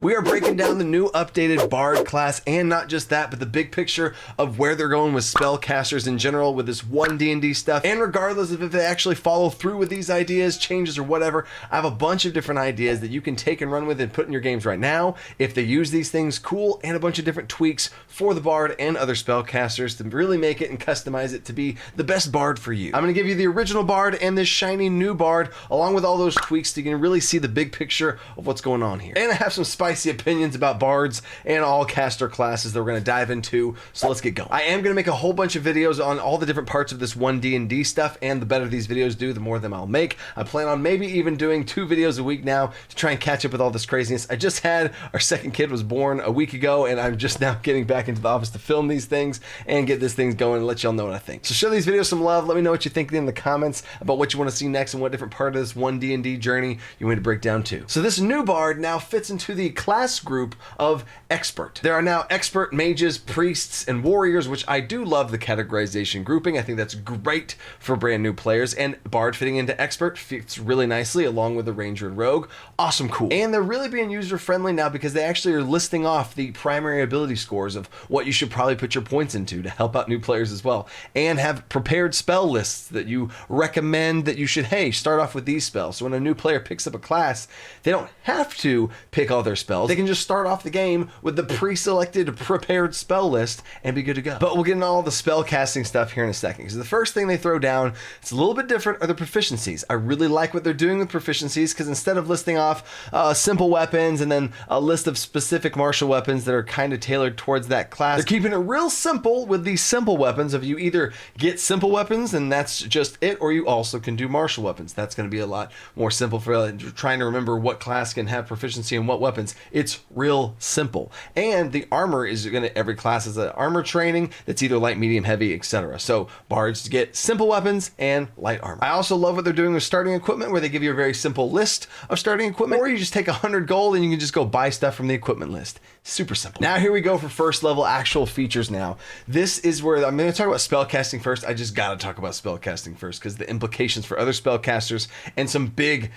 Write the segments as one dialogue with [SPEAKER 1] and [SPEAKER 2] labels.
[SPEAKER 1] We are breaking down the new updated Bard class, and not just that, but the big picture of where they're going with spellcasters in general with this one D&D stuff. And regardless of if they actually follow through with these ideas, changes, or whatever, I have a bunch of different ideas that you can take and run with and put in your games right now. If they use these things, cool, and a bunch of different tweaks for the Bard and other spellcasters to really make it and customize it to be the best Bard for you. I'm going to give you the original Bard and this shiny new Bard, along with all those tweaks so you can really see the big picture of what's going on here. And I have some spicy opinions about bards and all caster classes that we're going to dive into, so let's get going. I am going to make a whole bunch of videos on all the different parts of this one D&D stuff, and the better these videos do, the more of them I'll make. I plan on maybe even doing 2 videos a week now to try and catch up with all this craziness. I just had our second kid was born a week ago, and I'm just now getting back into the office to film these things and get this thing going and let y'all know what I think. So show these videos some love. Let me know what you think in the comments about what you want to see next and what different part of this one D&D journey you want me to break down too. So this new bard now fits into the class group of expert. There are now expert mages, priests, and warriors, which I do love the categorization grouping. I think that's great for brand new players, and bard fitting into expert fits really nicely along with the ranger and rogue. Awesome, cool. And they're really being user friendly now because they actually are listing off the primary ability scores of what you should probably put your points into to help out new players as well, and have prepared spell lists that you recommend that you should, hey, start off with these spells. So when a new player picks up a class, they don't have to pick all their spells. They can just start off the game with the pre-selected prepared spell list and be good to go. But we'll get into all the spell casting stuff here in a second, because the first thing they throw down, it's a little bit different, are the proficiencies. I really like what they're doing with proficiencies, because instead of listing off simple weapons and then a list of specific martial weapons that are kind of tailored towards that class, they're keeping it real simple with these simple weapons of you either get simple weapons and that's just it, or you also can do martial weapons. That's going to be a lot more simple for trying to remember what class can have proficiency in what weapons. It's real simple. And the armor is going to, every class has an armor training that's either light, medium, heavy, etc. So bards get simple weapons and light armor. I also love what they're doing with starting equipment, where they give you a very simple list of starting equipment, or you just take 100 gold and you can just go buy stuff from the equipment list. Super simple. Now here we go for first level actual features now. This is where I'm going to talk about spellcasting first. I just got to talk about spellcasting first because the implications for other spellcasters and some big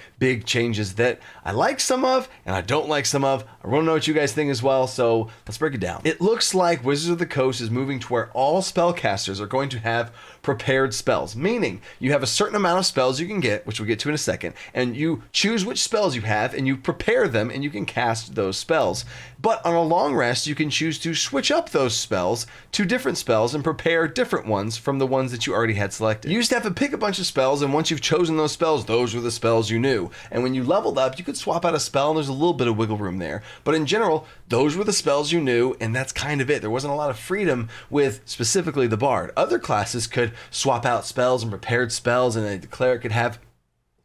[SPEAKER 1] changes that I like some of and I don't like some of. I want to know what you guys think as well, so let's break it down. It looks like Wizards of the Coast is moving to where all spellcasters are going to have prepared spells, meaning you have a certain amount of spells you can get, which we'll get to in a second, and you choose which spells you have and you prepare them and you can cast those spells. But on a long rest, you can choose to switch up those spells to different spells and prepare different ones from the ones that you already had selected. You used to have to pick a bunch of spells, and once you've chosen those spells, those were the spells you knew. And when you leveled up, you could swap out a spell and there's a little bit of wiggle room there. But in general, those were the spells you knew, and that's kind of it. There wasn't a lot of freedom with specifically the bard. Other classes could swap out spells and prepared spells, and the cleric could have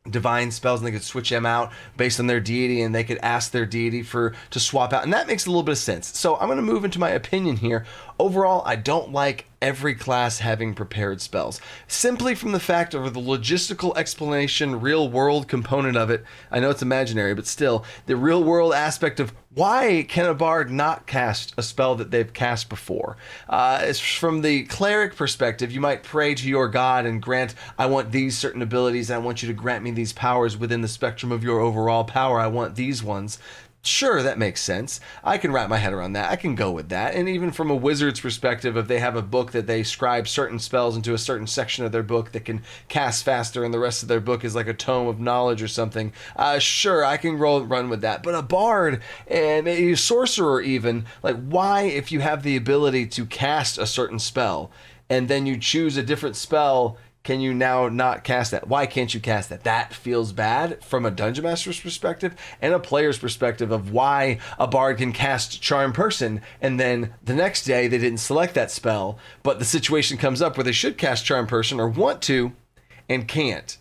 [SPEAKER 1] divine spells and they could switch them out based on their deity, and they could ask their deity to swap out, and that makes a little bit of sense. So I'm going to move into my opinion here. Overall, I don't like every class having prepared spells, simply from the fact of the logistical explanation, real world component of it. I know it's imaginary, but still, the real world aspect of why can a bard not cast a spell that they've cast before? It's from the cleric perspective. You might pray to your god and grant, I want these certain abilities, and I want you to grant me these powers within the spectrum of your overall power. I want these ones. Sure, that makes sense. I can wrap my head around that. I can go with that. And even from a wizard's perspective, if they have a book that they scribe certain spells into a certain section of their book that can cast faster and the rest of their book is like a tome of knowledge or something, sure, I can run with that. But a bard and a sorcerer even, like why, if you have the ability to cast a certain spell and then you choose a different spell, can you now not cast that? Why can't you cast that? That feels bad from a dungeon master's perspective and a player's perspective of why a bard can cast Charm Person and then the next day they didn't select that spell, but the situation comes up where they should cast Charm Person or want to and can't.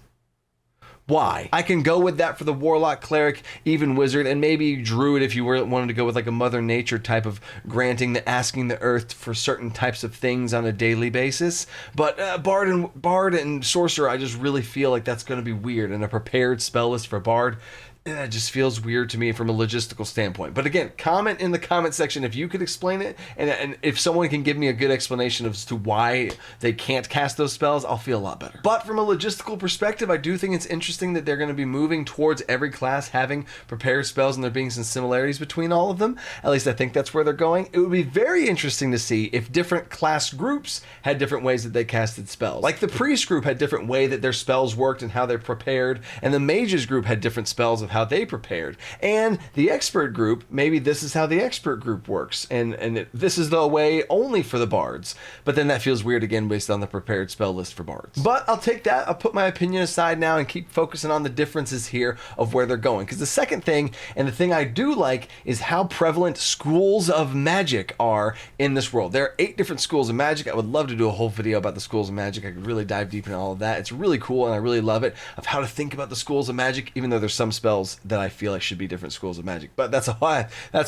[SPEAKER 1] Why? I can go with that for the warlock, cleric, even wizard, and maybe druid if you wanted to go with like a Mother Nature type of granting, asking the earth for certain types of things on a daily basis. But bard and sorcerer, I just really feel like that's going to be weird, and a prepared spell list for bard That just feels weird to me from a logistical standpoint. But again, comment in the comment section if you could explain it, and if someone can give me a good explanation as to why they can't cast those spells, I'll feel a lot better. But from a logistical perspective, I do think it's interesting that they're going to be moving towards every class having prepared spells and there being some similarities between all of them. At least I think that's where they're going. It would be very interesting to see if different class groups had different ways that they casted spells. Like the priest group had different way that their spells worked and how they're prepared, and the mages group had different spells of how they prepared. And the expert group, maybe this is how the expert group works, and this is the way only for the bards. But then that feels weird again based on the prepared spell list for bards. But I'll take that. I'll put my opinion aside now and keep focusing on the differences here of where they're going. Because the second thing, and the thing I do like, is how prevalent schools of magic are in this world. There are 8 different schools of magic. I would love to do a whole video about the schools of magic. I could really dive deep into all of that. It's really cool, and I really love it, of how to think about the schools of magic, even though there's some spells that I feel like should be different schools of magic. But that's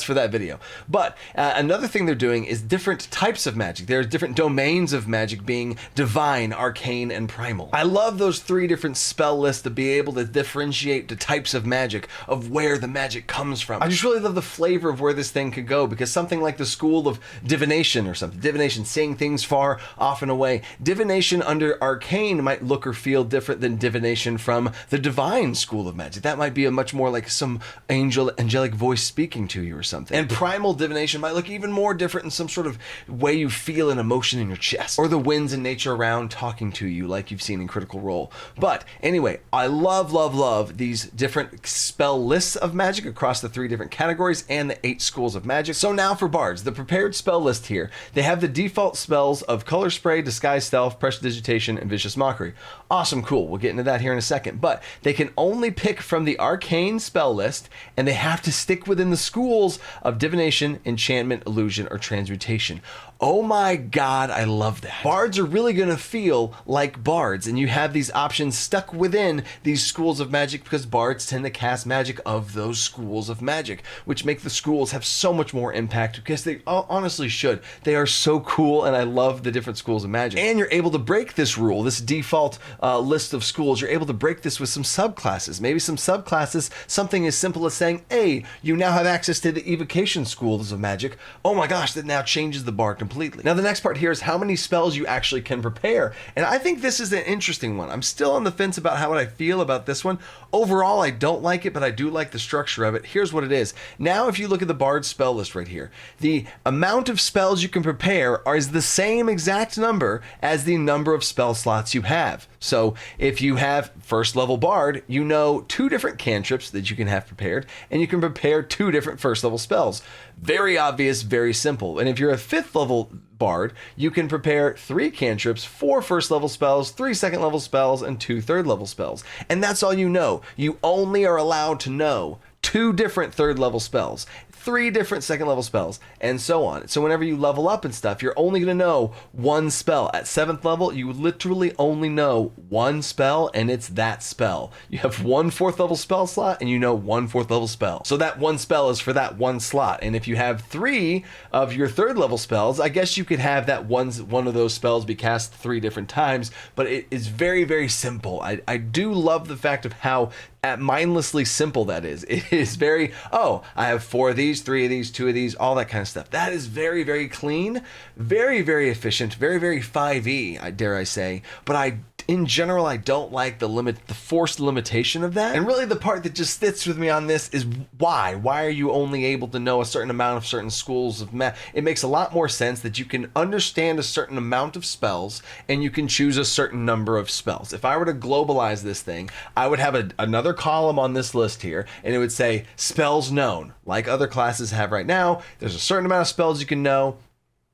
[SPEAKER 1] for that video. But another thing they're doing is different types of magic. There's different domains of magic, being divine, arcane, and primal. I love those 3 different spell lists to be able to differentiate the types of magic, of where the magic comes from. I just really love the flavor of where this thing could go, because something like the school of divination or something, divination, seeing things far off and away. Divination under arcane might look or feel different than divination from the divine school of magic. That might be a much more like some angelic voice speaking to you or something. And primal divination might look even more different in some sort of way you feel an emotion in your chest, or the winds in nature around talking to you like you've seen in Critical Role. But anyway, I love these different spell lists of magic across the 3 different categories and the 8 schools of magic. So now for bards, the prepared spell list here, they have the default spells of Color Spray, Disguise Stealth, Prestidigitation, and Vicious Mockery. Awesome, cool. We'll get into that here in a second. But they can only pick from the arcane spell list, and they have to stick within the schools of divination, enchantment, illusion, or transmutation. Oh my god, I love that. Bards are really going to feel like bards, and you have these options stuck within these schools of magic, because bards tend to cast magic of those schools of magic, which make the schools have so much more impact, because they honestly should. They are so cool, and I love the different schools of magic. And you're able to break this rule, this default list of schools. You're able to break this with some subclasses. Maybe some subclasses, something as simple as saying, hey, you now have access to the evocation schools of magic. Oh my gosh, that now changes the bard completely. Now the next part here is how many spells you actually can prepare, and I think this is an interesting one. I'm still on the fence about how I feel about this one. Overall, I don't like it, but I do like the structure of it. Here's what it is. Now if you look at the bard spell list right here, the amount of spells you can prepare is the same exact number as the number of spell slots you have. So if you have first level bard, you know 2 different cantrips that you can have prepared, and you can prepare 2 different first level spells. Very obvious, very simple. And if you're a 5th level bard, you can prepare 3 cantrips, 4 first level spells, 3 second level spells, and 2 third level spells. And that's all you know. You only are allowed to know 2 different third level spells, 3 different second level spells, and so on. So whenever you level up and stuff, you're only going to know 1 spell. At 7th level, you literally only know 1 spell, and it's that spell. You have 1 4th level spell slot, and you know 1 4th level spell. So that 1 spell is for that 1 slot. And if you have 3 of your 3rd level spells, I guess you could have that one of those spells be cast 3 different times, but it is very, very simple. I do love the fact of how mindlessly simple that is. It is very, oh, I have 4 of these, 3 of these, 2 of these, all that kind of stuff. That is very, very clean, very, very efficient, very, very 5e, dare I say. But in general, I don't like the forced limitation of that. And really the part that just sits with me on this is why? Why are you only able to know a certain amount of certain schools of math? It makes a lot more sense that you can understand a certain amount of spells and you can choose a certain number of spells. If I were to globalize this thing, I would have another column on this list here, and it would say spells known. Like other classes have right now, there's a certain amount of spells you can know,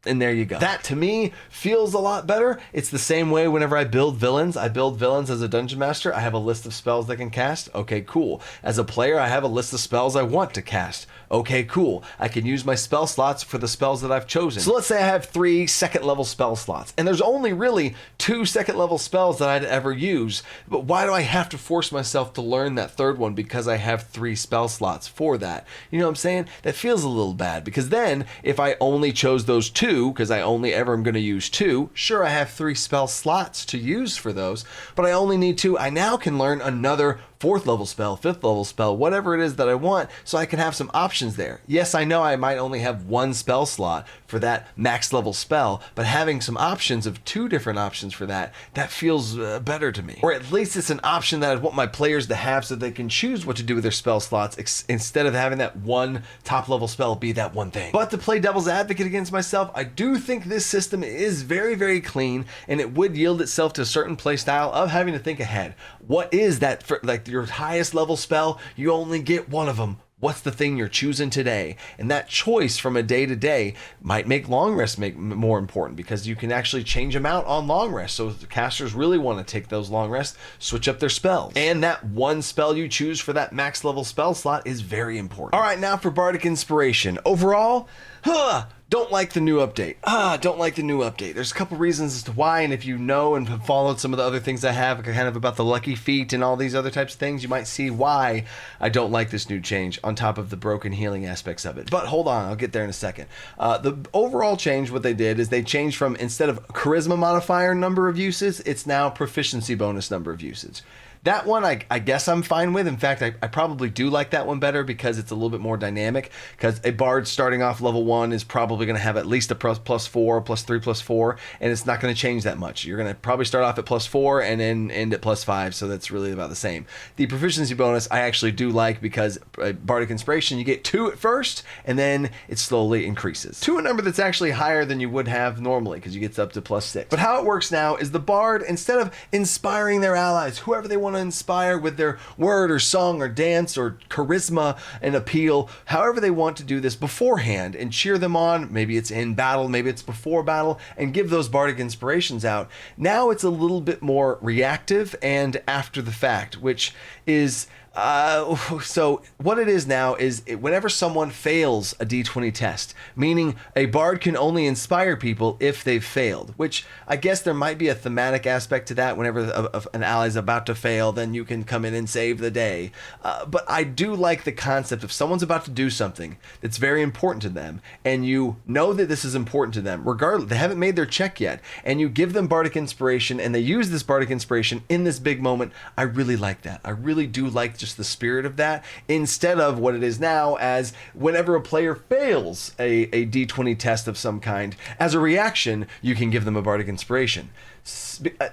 [SPEAKER 1] and there you go. That to me feels a lot better. It's the same way whenever I build villains. I build villains as a dungeon master. I have a list of spells they can cast. Okay, cool. As a player, I have a list of spells I want to cast. Okay, cool. I can use my spell slots for the spells that I've chosen. So let's say I have 3 second level spell slots, and there's only really 2 second level spells that I'd ever use. But why do I have to force myself to learn that 3rd one because I have 3 spell slots for that? You know what I'm saying? That feels a little bad, because then if I only chose those 2, because I only ever am going to use 2. Sure, I have 3 spell slots to use for those, but I only need 2. I now can learn another 4th level spell, 5th level spell, whatever it is that I want, so I can have some options there. Yes, I know I might only have 1 spell slot for that max level spell, but having some options of 2 different options for that feels better to me. Or at least it's an option that I want my players to have so they can choose what to do with their spell slots instead of having that 1 top level spell be that one thing. But to play devil's advocate against myself, I do think this system is very, very clean, and it would yield itself to a certain play style of having to think ahead. What is that for, like your highest level spell? You only get 1 of them. What's the thing you're choosing today? And that choice from a day to day might make long rest more important, because you can actually change them out on long rest. So the casters really want to take those long rests, switch up their spells. And that 1 spell you choose for that max level spell slot is very important. All right, now for Bardic Inspiration. Overall, don't like the new update. Don't like the new update. There's a couple reasons as to why, and if you know and have followed some of the other things I have, kind of about the lucky feet and all these other types of things, you might see why I don't like this new change, on top of the broken healing aspects of it. But hold on, I'll get there in a second. The overall change, what they did is they changed from, instead of charisma modifier number of uses, it's now proficiency bonus number of usage. That one I guess I'm fine with. In fact, I probably do like that one better because it's a little bit more dynamic, because a bard starting off level 1 is probably going to have at least a +4, +3, +4, and it's not going to change that much. You're going to probably start off at +4 and then end at +5, so that's really about the same. The proficiency bonus I actually do like, because Bardic Inspiration, you get 2 at first, and then it slowly increases to a number that's actually higher than you would have normally, because you get up to +6. But how it works now is the bard, instead of inspiring their allies, whoever they want to inspire with their word or song or dance or charisma and appeal, however they want to do this beforehand and cheer them on, maybe it's in battle, maybe it's before battle, and give those bardic inspirations out. Now it's a little bit more reactive and after the fact, which is so what it is now is whenever someone fails a D20 test, meaning a bard can only inspire people if they've failed, which I guess there might be a thematic aspect to that. Whenever an ally's about to fail, then you can come in and save the day. But I do like the concept of someone's about to do something that's very important to them, and you know that this is important to them, regardless, they haven't made their check yet, and you give them bardic inspiration, and they use this bardic inspiration in this big moment. I really like that. I really do like just the spirit of that, instead of what it is now as whenever a player fails a D20 test of some kind, as a reaction you can give them a bardic inspiration.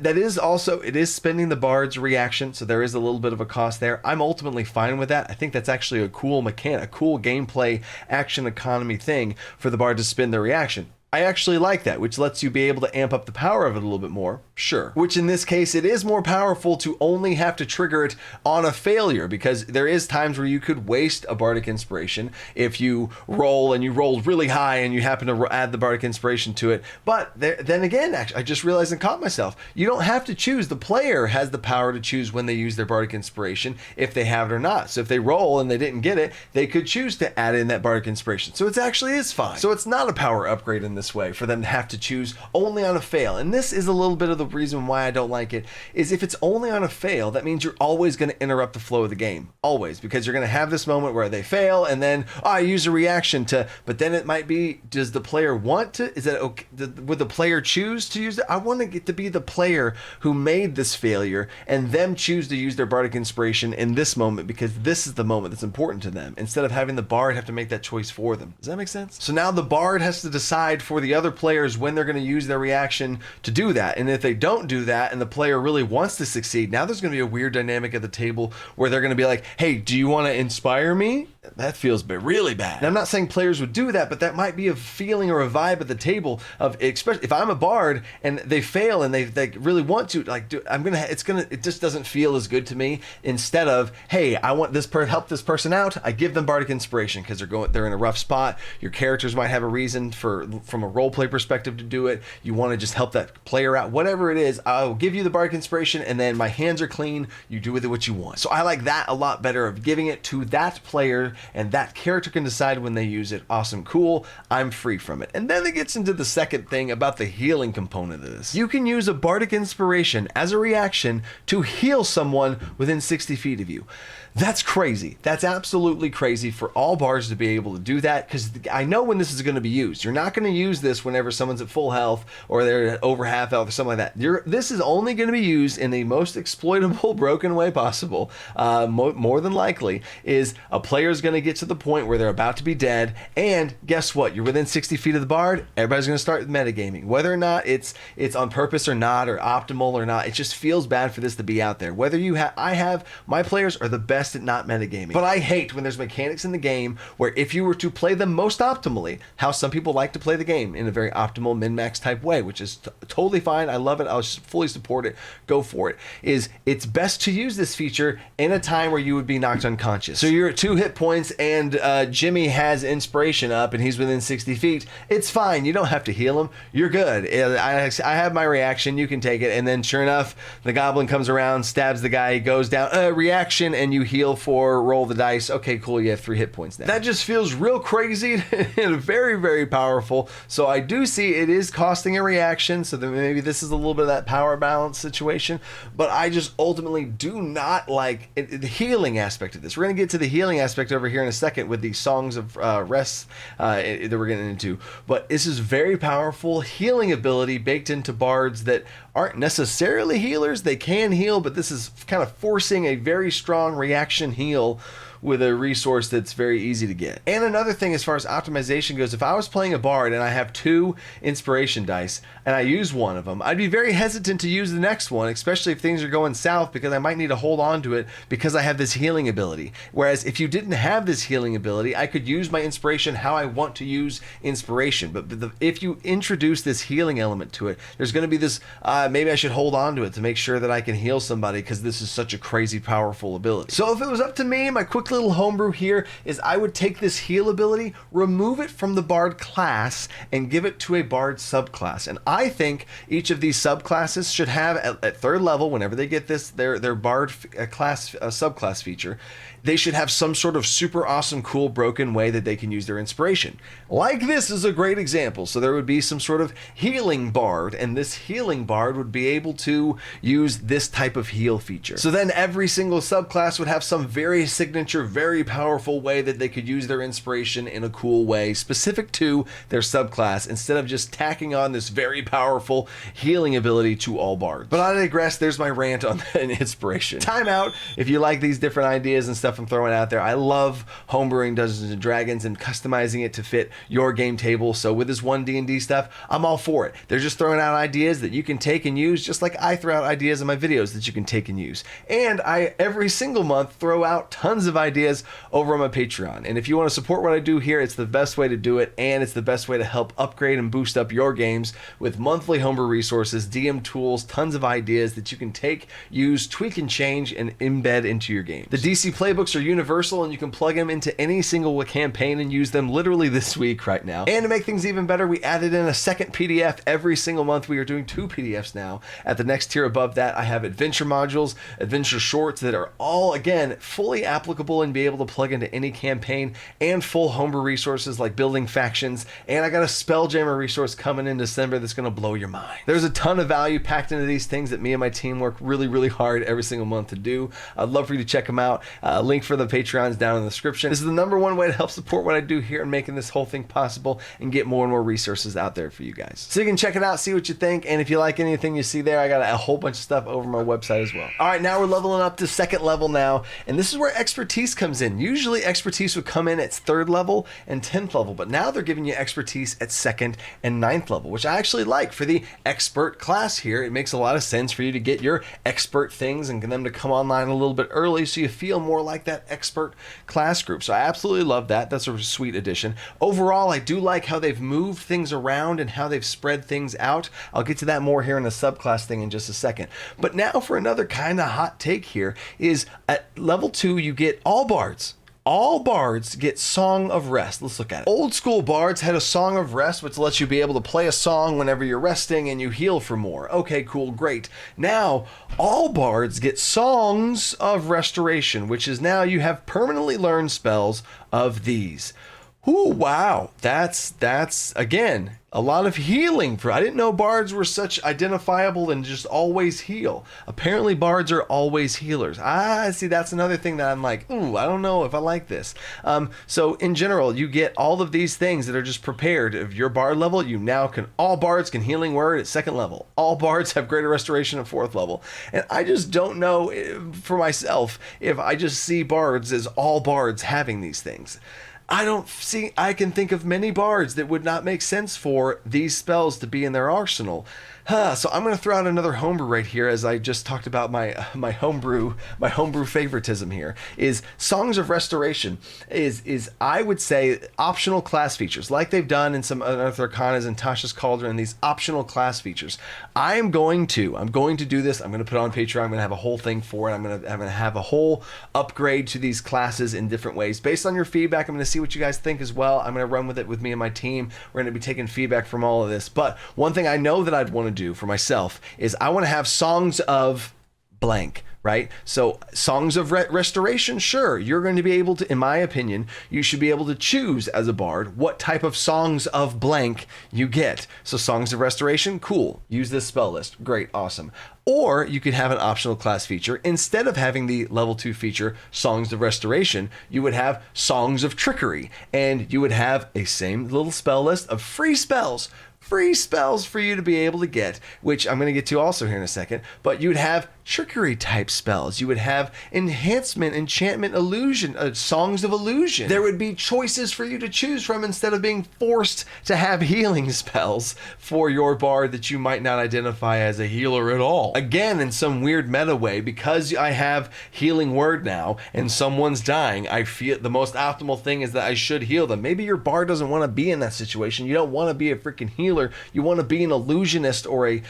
[SPEAKER 1] That is also, it is spending the bard's reaction, so there is a little bit of a cost there. I'm ultimately fine with that. I think that's actually a cool mechanic, a cool gameplay action economy thing for the bard to spend their reaction. I actually like that, which lets you be able to amp up the power of it a little bit more, sure. Which in this case, it is more powerful to only have to trigger it on a failure, because there is times where you could waste a bardic inspiration if you roll and you rolled really high and you happen to add the bardic inspiration to it. But then again, actually, I just realized and caught myself. You don't have to choose. The player has the power to choose when they use their bardic inspiration, if they have it or not. So if they roll and they didn't get it, they could choose to add in that bardic inspiration. So it actually is fine. So it's not a power upgrade in this way for them to have to choose only on a fail. And this is a little bit of the reason why I don't like it, is if it's only on a fail, that means you're always going to interrupt the flow of the game. Always. Because you're going to have this moment where they fail and then, I use a reaction to, but then it might be, does the player want to, is that okay? Would the player choose to use it? I want to get to be the player who made this failure and them choose to use their bardic inspiration in this moment, because this is the moment that's important to them, instead of having the bard have to make that choice for them. Does that make sense? So now the bard has to decide for the other players when they're going to use their reaction to do that. And if they don't do that and the player really wants to succeed, now there's going to be a weird dynamic at the table where they're going to be like, hey, do you want to inspire me? That feels really bad. And I'm not saying players would do that, but that might be a feeling or a vibe at the table of, especially if I'm a bard and they fail and they really want to, like, it just doesn't feel as good to me. Instead of, hey, I want this help this person out, I give them bardic inspiration because they're in a rough spot. Your characters might have a reason from a role play perspective to do it. You want to just help that player out, whatever it is. I'll give you the bardic inspiration, and then my hands are clean. You do with it what you want. So I like that a lot better, of giving it to that player, and that character can decide when they use it. Awesome, cool, I'm free from it. And then it gets into the second thing about the healing component of this. You can use a bardic inspiration as a reaction to heal someone within 60 feet of you. That's crazy. That's absolutely crazy for all bards to be able to do that, because I know when this is going to be used. You're not going to use this whenever someone's at full health or they're at over half health or something like that. This is only going to be used in the most exploitable, broken way possible. More than likely is a player's going to get to the point where they're about to be dead, and guess what? You're within 60 feet of the bard. Everybody's going to start metagaming. Whether or not it's on purpose or not, or optimal or not, it just feels bad for this to be out there. Whether my players are the best at not metagaming. But I hate when there's mechanics in the game where if you were to play them most optimally, how some people like to play the game in a very optimal min-max type way, which is totally fine. I love it. I'll fully support it. Go for it. It's best to use this feature in a time where you would be knocked unconscious. So you're at 2 hit points and Jimmy has inspiration up and he's within 60 feet. It's fine. You don't have to heal him. You're good. I have my reaction. You can take it. And then sure enough, the goblin comes around, stabs the guy, he goes down, reaction, and you heal for roll the dice. Okay, cool, you have 3 hit points now. That just feels real crazy and very, very powerful. So I do see it is costing a reaction, so that maybe this is a little bit of that power balance situation, but I just ultimately do not like the healing aspect of this. We're going to get to the healing aspect over here in a second with the songs of rest that we're getting into, but this is very powerful healing ability baked into bards that aren't necessarily healers. They can heal, but this is kind of forcing a very strong reaction heal with a resource that's very easy to get. And another thing as far as optimization goes, if I was playing a bard and I have 2 inspiration dice and I use one of them, I'd be very hesitant to use the next one, especially if things are going south, because I might need to hold on to it because I have this healing ability. Whereas if you didn't have this healing ability, I could use my inspiration how I want to use inspiration. But if you introduce this healing element to it, there's going to be this, maybe I should hold on to it to make sure that I can heal somebody because this is such a crazy powerful ability. So if it was up to me, my quick little homebrew here is I would take this heal ability, remove it from the bard class, and give it to a bard subclass. And I think each of these subclasses should have at 3rd level, whenever they get this their bard class subclass feature, they should have some sort of super awesome, cool, broken way that they can use their inspiration. Like this is a great example. So there would be some sort of healing bard, and this healing bard would be able to use this type of heal feature. So then every single subclass would have some very signature, very powerful way that they could use their inspiration in a cool way, specific to their subclass, instead of just tacking on this very powerful healing ability to all bards. But I digress. There's my rant on an inspiration. Timeout. If you like these different ideas and stuff I'm throwing out there, I love homebrewing Dungeons and Dragons and customizing it to fit your game table. So with this 1D&D stuff, I'm all for it. They're just throwing out ideas that you can take and use, just like I throw out ideas in my videos that you can take and use. And I every single month throw out tons of ideas over on my Patreon. And if you want to support what I do here, it's the best way to do it, and it's the best way to help upgrade and boost up your games with monthly homebrew resources, DM tools, tons of ideas that you can take, use, tweak, and change, and embed into your game. The DC playbooks are universal, and you can plug them into any single campaign and use them literally this week right now. And to make things even better, we added in a second PDF every single month. We are doing 2 PDFs now. At the next tier above that, I have adventure modules, adventure shorts that are all, again, fully applicable and be able to plug into any campaign, and full homebrew resources like building factions. And I got a Spelljammer resource coming in December that's going to blow your mind. There's a ton of value packed into these things that me and my team work really, really hard every single month to do. I'd love for you to check them out. Link for the Patreons down in the description. This is the #1 way to help support what I do here and making this whole thing possible and get more and more resources out there for you guys. So you can check it out, see what you think, and if you like anything you see there, I got a whole bunch of stuff over my website as well. All right, now we're leveling up to 2nd level now, and this is where expertise comes in. Usually expertise would come in at 3rd level and 10th level, but now they're giving you expertise at 2nd and 9th level, which I actually like for the expert class here. It makes a lot of sense for you to get your expert things and get them to come online a little bit early so you feel more like that expert class group. So I absolutely love that. That's a sweet addition. Overall, I do like how they've moved things around and how they've spread things out. I'll get to that more here in the subclass thing in just a second. But now for another kind of hot take here is at level 2, you get all bards. All bards get Song of Rest. Let's look at it. Old school bards had a Song of Rest, which lets you be able to play a song whenever you're resting and you heal for more. Okay, cool, great. Now, all bards get Songs of Restoration, which is now you have permanently learned spells of these. Ooh, wow. That's again a lot of healing for. I didn't know bards were such identifiable and just always heal. Apparently bards are always healers. See, that's another thing that I'm like, ooh, I don't know if I like this. So in general, you get all of these things that are just prepared. Of your bard level, you now can, all bards can healing word at 2nd level. All bards have greater restoration at 4th level. And I just don't know for myself if I just see bards as all bards having these things. I can think of many bards that would not make sense for these spells to be in their arsenal. So I'm going to throw out another homebrew right here, as I just talked about my homebrew favoritism here, is Songs of Restoration is I would say optional class features, like they've done in some Unearthed Arcanas and Tasha's Cauldron, these optional class features. I'm going to do this. I'm going to put it on Patreon. I'm going to have a whole thing for it. I'm going to have a whole upgrade to these classes in different ways. Based on your feedback, I'm going to see what you guys think as well. I'm going to run with it with me and my team. We're going to be taking feedback from all of this. But one thing I know that I'd want to do for myself is I want to have songs of blank, right? So songs of restoration, sure, you're going to be able to, in my opinion, you should be able to choose as a bard what type of songs of blank you get. So songs of restoration, cool, use this spell list, great, awesome. Or you could have an optional class feature. Instead of having the level 2 feature, Songs of Restoration, you would have Songs of Trickery, and you would have a same little spell list of free spells for you to be able to get, which I'm going to get to also here in a second. But you would have trickery type spells. You would have enhancement, enchantment, illusion, songs of illusion. There would be choices for you to choose from instead of being forced to have healing spells for your bard that you might not identify as a healer at all. Again, in some weird meta way, because I have healing word now and someone's dying, I feel the most optimal thing is that I should heal them. Maybe your bard doesn't want to be in that situation. You don't want to be a freaking healer. You want to be an illusionist or a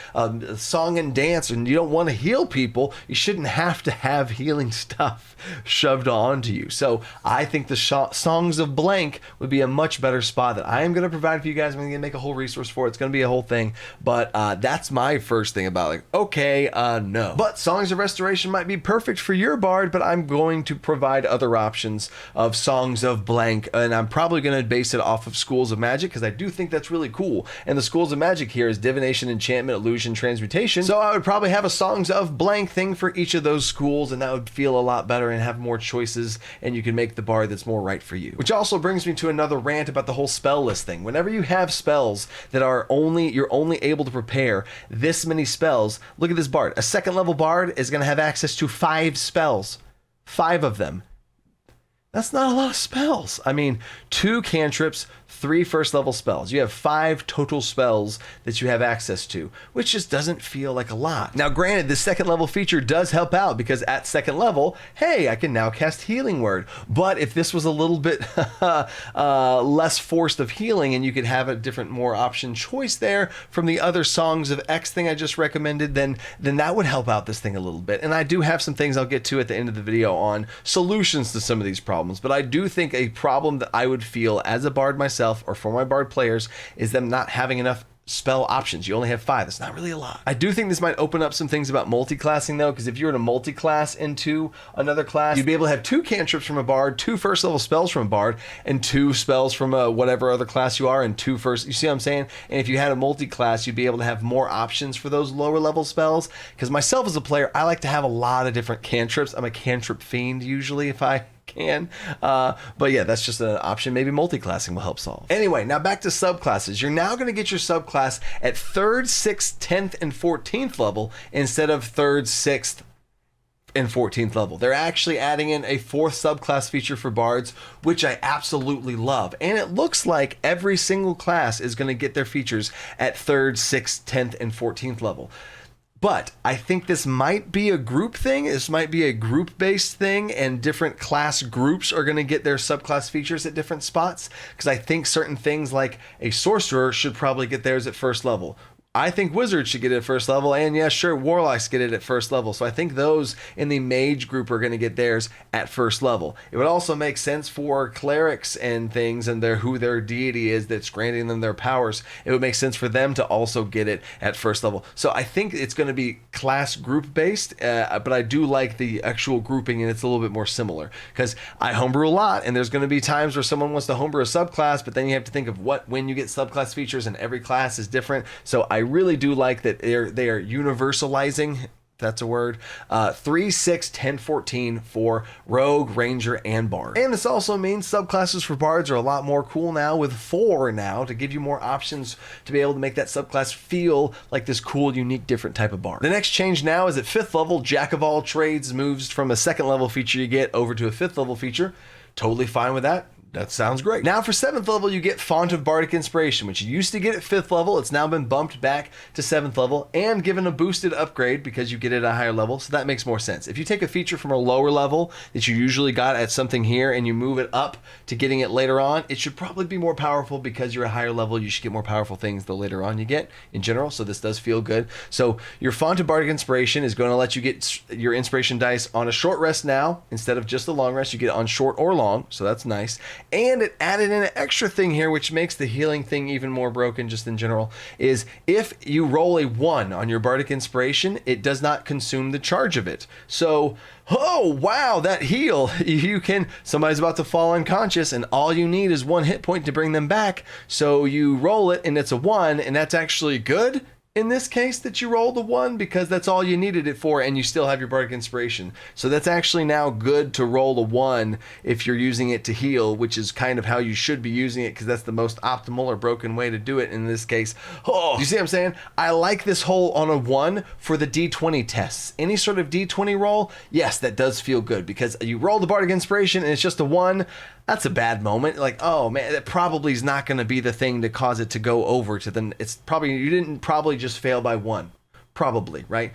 [SPEAKER 1] song and dance, and you don't want to heal people. You shouldn't have to have healing stuff shoved onto you. So I think the Songs of Blank would be a much better spot that I am going to provide for you guys. I'm going to make a whole resource for it. It's going to be a whole thing. But that's my first thing about, like, okay, no. But Songs of Restoration might be perfect for your bard, but I'm going to provide other options of Songs of Blank, and I'm probably going to base it off of Schools of Magic, because I do think that's really cool. And the Schools of Magic here is Divination, Enchantment, Illusion, Transmutation. So I would probably have a Songs of Blank thing for each of those schools, and that would feel a lot better and have more choices, and you can make the bard that's more right for you. Which also brings me to another rant about the whole spell list thing. Whenever you have spells that are you're only able to prepare this many spells, look at this bard. A 2nd level bard is going to have access to 5 spells. 5 of them. That's not a lot of spells. I mean, 2 cantrips, 3 1st level spells. You have 5 total spells that you have access to, which just doesn't feel like a lot. Now, granted, the 2nd level feature does help out, because at 2nd level, hey, I can now cast Healing Word. But if this was a little bit less forced of healing, and you could have a different, more option choice there from the other Songs of X thing I just recommended, then that would help out this thing a little bit. And I do have some things I'll get to at the end of the video on solutions to some of these problems. But I do think a problem that I would feel as a bard myself, or for my bard players, is them not having enough spell options. You only have 5. That's not really a lot. I do think this might open up some things about multi-classing, though, because if you're in a multi-class into another class, you'd be able to have 2 cantrips from a bard, 2 1st level spells from a bard, and 2 spells from whatever other class you are, and 2 first. You see what I'm saying? And if you had a multi-class, you'd be able to have more options for those lower level spells. Because myself as a player, I like to have a lot of different cantrips. I'm a cantrip fiend usually if I can. But yeah, that's just an option. Maybe multi-classing will help solve. Anyway, now back to subclasses. You're now going to get your subclass at 3rd, 6th, 10th, and 14th level instead of 3rd, 6th, and 14th level. They're actually adding in a 4th subclass feature for bards, which I absolutely love. And it looks like every single class is going to get their features at 3rd, 6th, 10th, and 14th level. But I think this might be a group thing. This might be a group-based thing, and different class groups are going to get their subclass features at different spots. Because I think certain things like a sorcerer should probably get theirs at 1st level. I think wizards should get it at first level, and yeah, sure, warlocks get it at first level. So I think those in the mage group are going to get theirs at first level. It would also make sense for clerics and things, and who their deity is that's granting them their powers. It would make sense for them to also get it at first level. So I think it's going to be class group based, but I do like the actual grouping, and it's a little bit more similar because I homebrew a lot, and there's going to be times where someone wants to homebrew a subclass, but then you have to think of when you get subclass features, and every class is different. So I really do like that they are universalizing, that's a word, 3, 6, 10, 14 for rogue, ranger, and bard. And this also means subclasses for bards are a lot more cool now, with 4 now to give you more options to be able to make that subclass feel like this cool, unique, different type of bard. The next change now is at 5th level, Jack of all trades moves from a 2nd level feature you get over to a 5th level feature. Totally fine with that. That sounds great. Now for 7th level, you get Font of Bardic Inspiration, which you used to get at 5th level. It's now been bumped back to 7th level and given a boosted upgrade because you get it at a higher level, so that makes more sense. If you take a feature from a lower level that you usually got at something here and you move it up to getting it later on, it should probably be more powerful because you're a higher level. You should get more powerful things the later on you get in general, so this does feel good. So your Font of Bardic Inspiration is going to let you get your inspiration dice on a short rest now. Instead of just a long rest, you get it on short or long, so that's nice. And it added in an extra thing here, which makes the healing thing even more broken just in general, is if you roll a 1 on your Bardic Inspiration, it does not consume the charge of it. So, oh, wow, that heal, somebody's about to fall unconscious, and all you need is 1 hit point to bring them back. So you roll it, and it's a 1, and that's actually good in this case that you rolled a 1 because that's all you needed it for, and you still have your Bardic Inspiration. So that's actually now good to roll a 1 if you're using it to heal, which is kind of how you should be using it because that's the most optimal or broken way to do it in this case. Oh, you see what I'm saying? I like this whole on a 1 for the D20 tests. Any sort of D20 roll, yes, that does feel good because you roll the Bardic Inspiration and it's just a 1. That's a bad moment. Like, oh man, that probably is not going to be the thing to cause it to go over to the. It's probably, you didn't probably just fail by 1. Probably, right?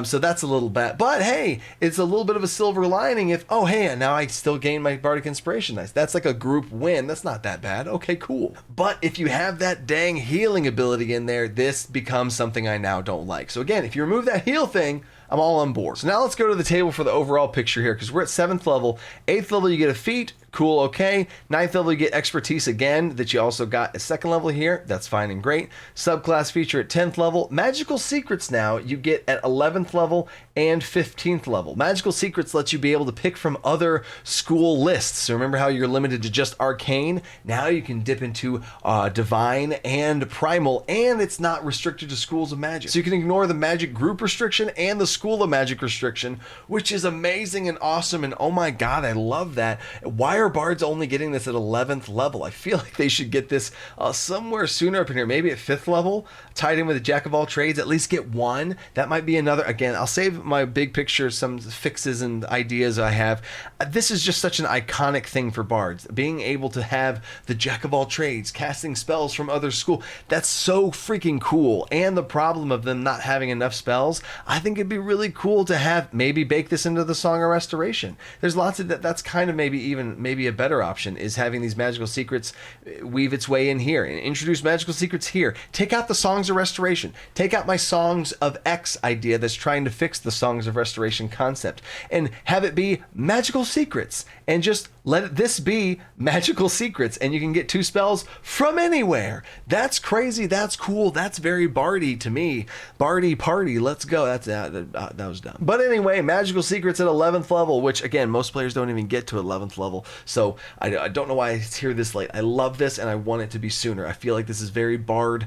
[SPEAKER 1] So that's a little bad. But hey, it's a little bit of a silver lining if, oh hey, now I still gain my Bardic Inspiration dice. That's like a group win. That's not that bad. Okay, cool. But if you have that dang healing ability in there, this becomes something I now don't like. So again, if you remove that heal thing, I'm all on board. So now let's go to the table for the overall picture here because we're at 7th level. 8th level, you get a feat. Cool, okay. 9th level, you get expertise again that you also got at 2nd level here. That's fine and great. Subclass feature at 10th level. Magical secrets now you get at 11th level and 15th level. Magical secrets lets you be able to pick from other school lists. So remember how you're limited to just arcane? Now you can dip into divine and primal, and it's not restricted to schools of magic. So you can ignore the magic group restriction and the school of magic restriction, which is amazing and awesome. And oh my God, I love that. Why are bards only getting this at 11th level? I feel like they should get this somewhere sooner up in here, maybe at 5th level, tied in with a Jack of all trades, at least get 1. That might be another. Again, I'll save my big picture, some fixes and ideas I have. This is just such an iconic thing for bards, being able to have the Jack of all trades, casting spells from other school. That's so freaking cool. And the problem of them not having enough spells, I think it'd be really cool to have, maybe bake this into the Song of Restoration. There's lots of that. That's kind of maybe a better option, is having these magical secrets weave its way in here and introduce magical secrets here. Take out the Songs of Restoration. Take out my Songs of X idea that's trying to fix the Songs of Restoration concept, and have it be magical secrets, and just let this be magical secrets, and you can get 2 spells from anywhere. That's crazy. That's cool. That's very bardy to me. Bardy party. Let's go. That was dumb. But anyway, magical secrets at 11th level, which again, most players don't even get to 11th level. So I don't know why it's here this late. I love this and I want it to be sooner. I feel like this is very bard.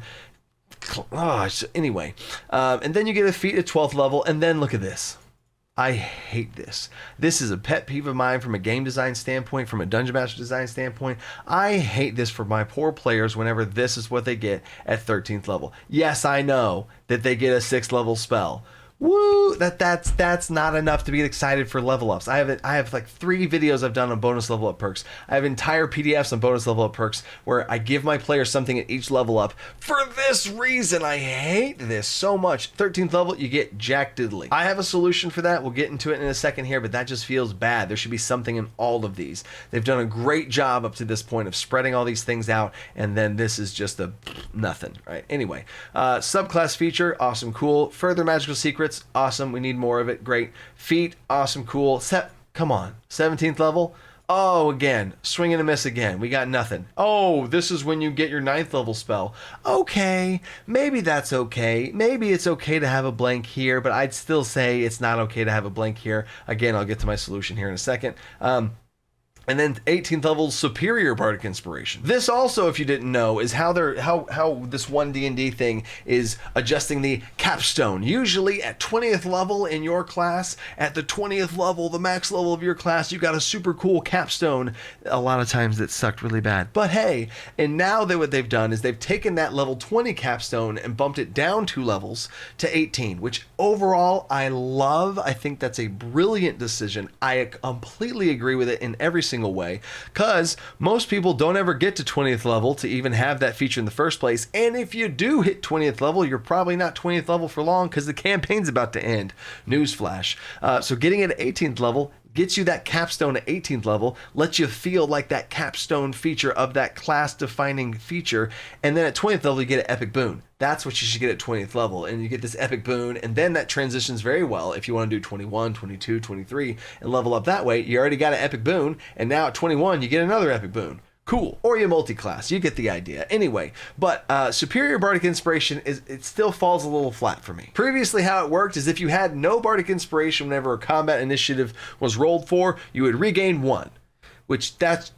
[SPEAKER 1] Anyway, and then you get a feat at 12th level, and then look at this. I hate this. This is a pet peeve of mine from a game design standpoint, from a Dungeon Master design standpoint. I hate this for my poor players whenever this is what they get at 13th level. Yes, I know that they get a 6th level spell. Woo! That's not enough to be excited for level ups. I have like 3 videos I've done on bonus level up perks. I have entire PDFs on bonus level up perks where I give my players something at each level up. For this reason, I hate this so much. 13th level, you get Jack Diddley. I have a solution for that. We'll get into it in a second here, but that just feels bad. There should be something in all of these. They've done a great job up to this point of spreading all these things out, and then this is just nothing, right? Anyway, subclass feature, awesome, cool. Further magical secrets, awesome. We need more of it. Great. Feat, awesome, cool. Come on, 17th level. Oh, again, swing and a miss again. We got nothing. Oh, this is when you get your 9th level spell. Okay, maybe that's okay. Maybe it's okay to have a blank here, but I'd still say it's not okay to have a blank here. Again, I'll get to my solution here in a second. And then 18th level superior Bardic Inspiration. This also, if you didn't know, is how this one D&D thing is adjusting the Capstone. Usually at 20th level in your class, at the 20th level, the max level of your class, you got a super cool Capstone. A lot of times it sucked really bad. But hey, and now what they've done is they've taken that level 20 Capstone and bumped it down 2 levels to 18, which overall I love. I think that's a brilliant decision. I completely agree with it in every single way, because most people don't ever get to 20th level to even have that feature in the first place, and if you do hit 20th level, you're probably not 20th level for long because the campaign's about to end. Newsflash. So getting it at 18th level gets you that Capstone at 18th level, lets you feel like that Capstone feature of that class-defining feature, and then at 20th level, you get an Epic Boon. That's what you should get at 20th level, and you get this Epic Boon, and then that transitions very well if you want to do 21, 22, 23, and level up that way. You already got an Epic Boon, and now at 21, you get another Epic Boon. Cool. Or you multi-class. You get the idea. Anyway, but superior Bardic Inspiration, it still falls a little flat for me. Previously, how it worked is if you had no Bardic Inspiration whenever a combat initiative was rolled for, you would regain 1. Which that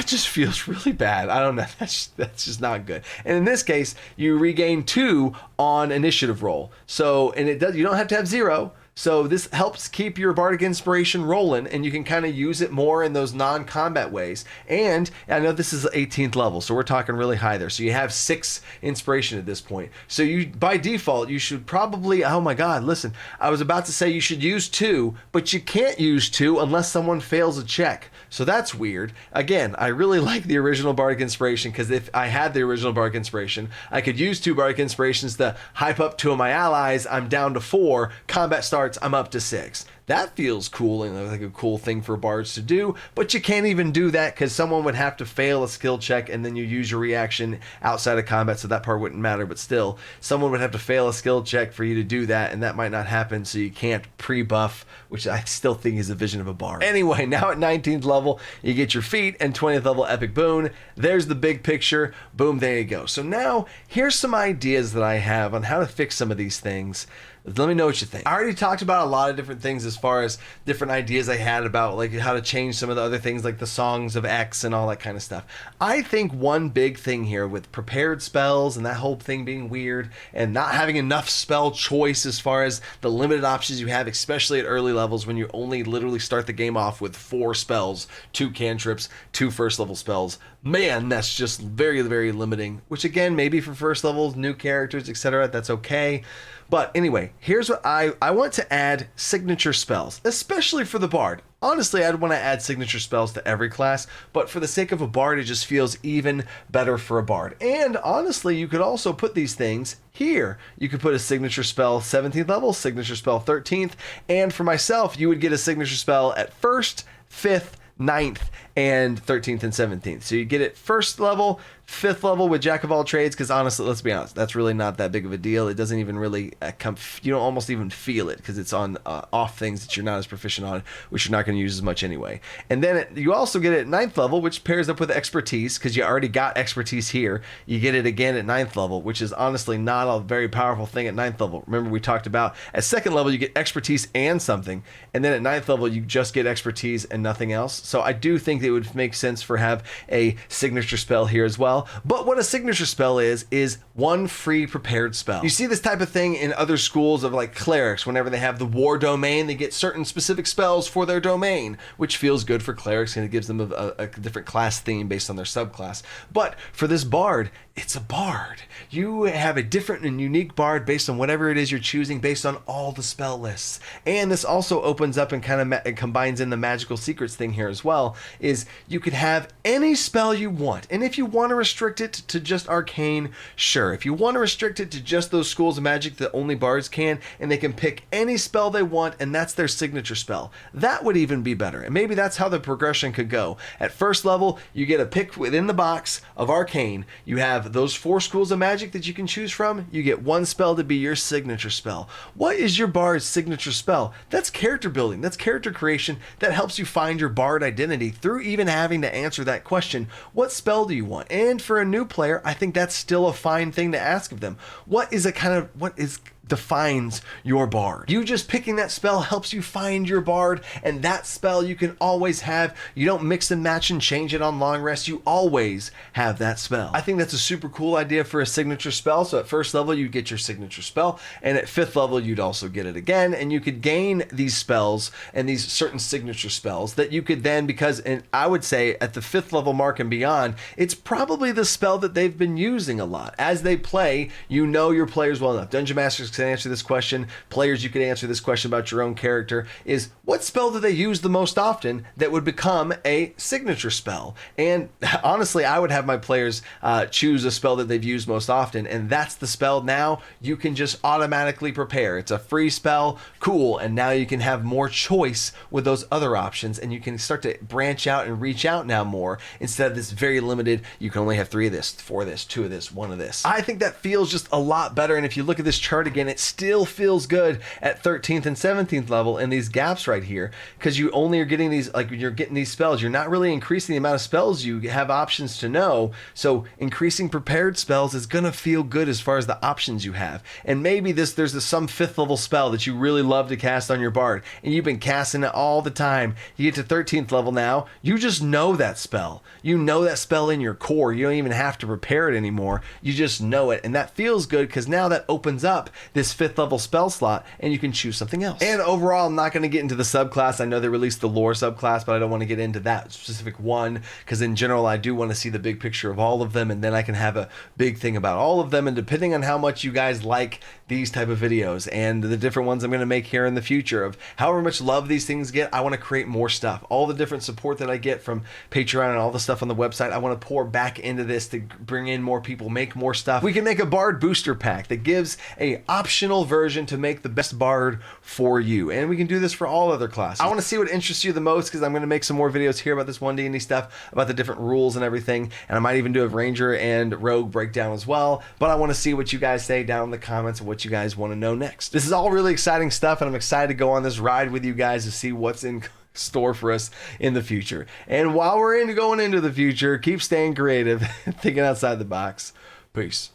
[SPEAKER 1] just feels really bad. I don't know. That's just not good. And in this case, you regain 2 on initiative roll. So, and you don't have to have 0. So this helps keep your Bardic Inspiration rolling, and you can kind of use it more in those non-combat ways. And I know this is 18th level, so we're talking really high there. So you have 6 inspiration at this point. So you, by default, you should probably, oh my God, listen, I was about to say you should use 2, but you can't use 2 unless someone fails a check. So that's weird. Again, I really like the original Bardic Inspiration, because if I had the original Bardic Inspiration, I could use 2 Bardic Inspirations to hype up 2 of my allies. I'm down to 4. Combat starts, I'm up to 6. That feels cool and like a cool thing for bards to do, but you can't even do that because someone would have to fail a skill check and then you use your reaction outside of combat, so that part wouldn't matter, but still, someone would have to fail a skill check for you to do that, and that might not happen, so you can't pre-buff, which I still think is a vision of a bard. Anyway, now at 19th level, you get your feat, and 20th level Epic Boon. There's the big picture. Boom, there you go. So now, here's some ideas that I have on how to fix some of these things. Let me know what you think. I already talked about a lot of different things as far as different ideas I had about like how to change some of the other things like the songs of X and all that kind of stuff. I think one big thing here with prepared spells and that whole thing being weird and not having enough spell choice as far as the limited options you have, especially at early levels when you only literally start the game off with 4 spells, 2 cantrips, 2 first level spells. Man, that's just very, very limiting, which again, maybe for first levels, new characters, etc., that's okay. But anyway, here's what I want to add signature spells, especially for the bard. Honestly, I'd want to add signature spells to every class, but for the sake of a bard, it just feels even better for a bard. And honestly, you could also put these things here. You could put a signature spell 17th level, signature spell 13th, and for myself, you would get a signature spell at 1st, 5th, 9th, and 13th and 17th. So you get it 1st level, 5th level with Jack of all trades, because honestly, let's be honest, that's really not that big of a deal. It doesn't even really you don't almost even feel it because it's on off things that you're not as proficient on, which you're not going to use as much anyway. And then you also get it at 9th level, which pairs up with expertise because you already got expertise here. You get it again at 9th level, which is honestly not a very powerful thing at 9th level. Remember, we talked about at 2nd level you get expertise and something, and then at 9th level you just get expertise and nothing else. So I do think that it would make sense for have a signature spell here as well. But what a signature spell is 1 free prepared spell. You see this type of thing in other schools of like clerics. Whenever they have the war domain, they get certain specific spells for their domain, which feels good for clerics and it gives them a different class theme based on their subclass. But for this bard, it's a bard. You have a different and unique bard based on whatever it is you're choosing based on all the spell lists. And this also opens up and kind of combines in the magical secrets thing here as well, is you could have any spell you want. And if you want to restrict it to just arcane, sure. If you want to restrict it to just those schools of magic that only bards can, and they can pick any spell they want and that's their signature spell, that would even be better. And maybe that's how the progression could go. At 1st level, you get a pick within the box of arcane. You have of those 4 schools of magic that you can choose from, you get 1 spell to be your signature spell. What is your bard's signature spell? That's character building, that's character creation, that helps you find your bard identity through even having to answer that question, what spell do you want? And for a new player, I think that's still a fine thing to ask of them. What defines your bard? You just picking that spell helps you find your bard, and that spell you can always have. You don't mix and match and change it on long rest. You always have that spell. I think that's a super cool idea for a signature spell. So at first level, you get your signature spell, and at 5th level, you'd also get it again, and you could gain these spells and these certain signature spells that you could then, and I would say at the 5th level mark and beyond, it's probably the spell that they've been using a lot. As they play, you know your players well enough. Dungeon Masters can answer this question. Players, you can answer this question about your own character, is what spell do they use the most often that would become a signature spell? And honestly, I would have my players choose a spell that they've used most often, and that's the spell now you can just automatically prepare. It's a free spell, cool, and now you can have more choice with those other options, and you can start to branch out and reach out now more, instead of this very limited, you can only have 3 of this, 4 of this, 2 of this, 1 of this. I think that feels just a lot better, and if you look at this chart again, it still feels good at 13th and 17th level in these gaps right here, because you only are getting these, like when you're getting these spells, you're not really increasing the amount of spells you have options to know, so increasing prepared spells is gonna feel good as far as the options you have. And maybe there's some 5th level spell that you really love to cast on your bard, and you've been casting it all the time. You get to 13th level now, you just know that spell. You know that spell in your core. You don't even have to prepare it anymore. You just know it, and that feels good because now that opens up this 5th level spell slot, and you can choose something else. And overall, I'm not going to get into the subclass. I know they released the lore subclass, but I don't want to get into that specific one, because in general, I do want to see the big picture of all of them, and then I can have a big thing about all of them. And depending on how much you guys like these type of videos and the different ones I'm going to make here in the future, of however much love these things get, I want to create more stuff. All the different support that I get from Patreon and all the stuff on the website, I want to pour back into this to bring in more people, make more stuff. We can make a bard booster pack that gives a optional version to make the best bard for you, and we can do this for all other classes. I want to see what interests you the most, because I'm going to make some more videos here about this 1D&D stuff, about the different rules and everything, and I might even do a ranger and rogue breakdown as well. But I want to see what you guys say down in the comments and what you guys want to know next. This is all really exciting stuff, and I'm excited to go on this ride with you guys to see what's in store for us in the future. And while we're going into the future, keep staying creative, thinking outside the box. Peace.